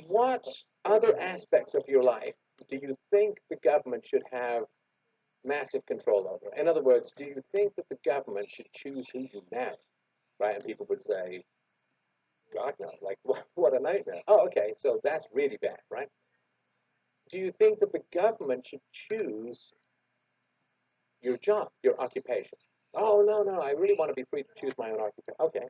what other aspects of your life do you think the government should have massive control over? In other words, do you think that the government should choose who you marry? Right? And people would say, God, no. Like, what a nightmare. Oh, okay, so that's really bad, right? Do you think that the government should choose your job, your occupation? Oh, no, no, I really want to be free to choose my own occupation. Okay.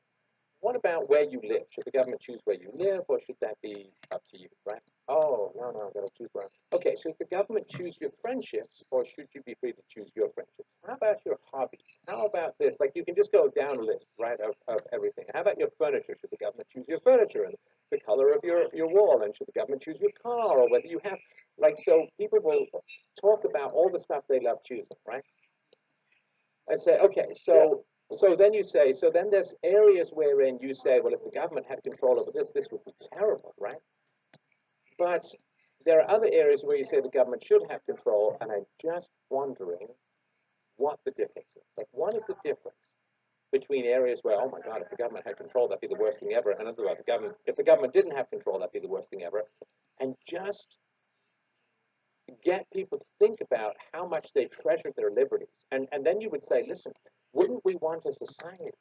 What about where you live? Should the government choose where you live, or should that be up to you, right? Oh, no, no, I'm going to choose where. Okay, should the government choose your friendships, or should you be free to choose your friendships? How about your hobbies? How about this? Like, you can just go down a list, right, of everything. How about your furniture? Should the government choose your furniture and the color of your wall? And should the government choose your car, or whether you have, like, so people will talk about all the stuff they love choosing, right? And say, okay, so then you say, so then there's areas wherein you say, well, if the government had control over this, this would be terrible, right? But there are other areas where you say the government should have control, and I'm just wondering what the difference is. Like, what is the difference between areas where, oh my God, if the government had control, that'd be the worst thing ever, and otherwise, if the government didn't have control, that'd be the worst thing ever, and just get people to think about how much they treasure their liberties. And then you would say, listen, wouldn't we want a society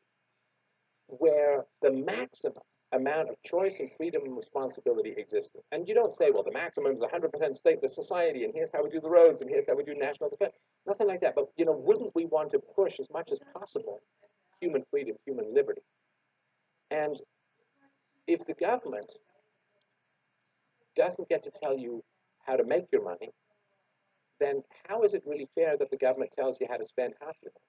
where the maximum amount of choice and freedom and responsibility existed? And you don't say, well, the maximum is 100% stateless society, and here's how we do the roads, and here's how we do national defense. Nothing like that. But, wouldn't we want to push as much as possible human freedom, human liberty? And if the government doesn't get to tell you how to make your money, then how is it really fair that the government tells you how to spend half your money?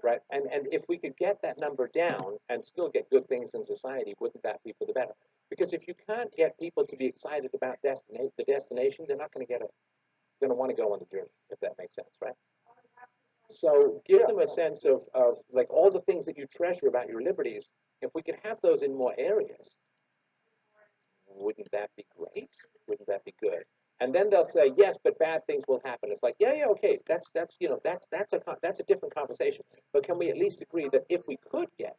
Right? And if we could get that number down and still get good things in society, wouldn't that be for the better? Because if you can't get people to be excited about the destination, they're not going to want to go on the journey, if that makes sense, right? So give them a sense of like all the things that you treasure about your liberties. If we could have those in more areas, wouldn't that be great? Wouldn't that be good? And then they'll say, yes, but bad things will happen. It's like, yeah, yeah, okay, that's a different conversation. But can we at least agree that if we could get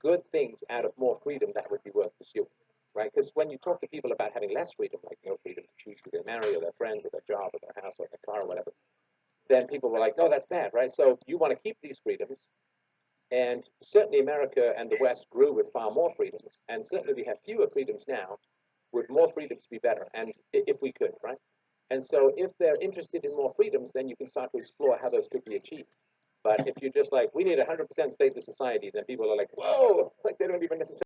good things out of more freedom, that would be worth pursuing, right? Because when you talk to people about having less freedom, like no freedom to choose who they marry or their friends or their job or their house or their car or whatever, then people were like, no, that's bad, right? So you want to keep these freedoms, and certainly America and the West grew with far more freedoms, and certainly we have fewer freedoms now. Would more freedoms be better? And if we could, right? And so if they're interested in more freedoms, then you can start to explore how those could be achieved. But if you're just like, we need 100% stateless society, then people are like, whoa, like they don't even necessarily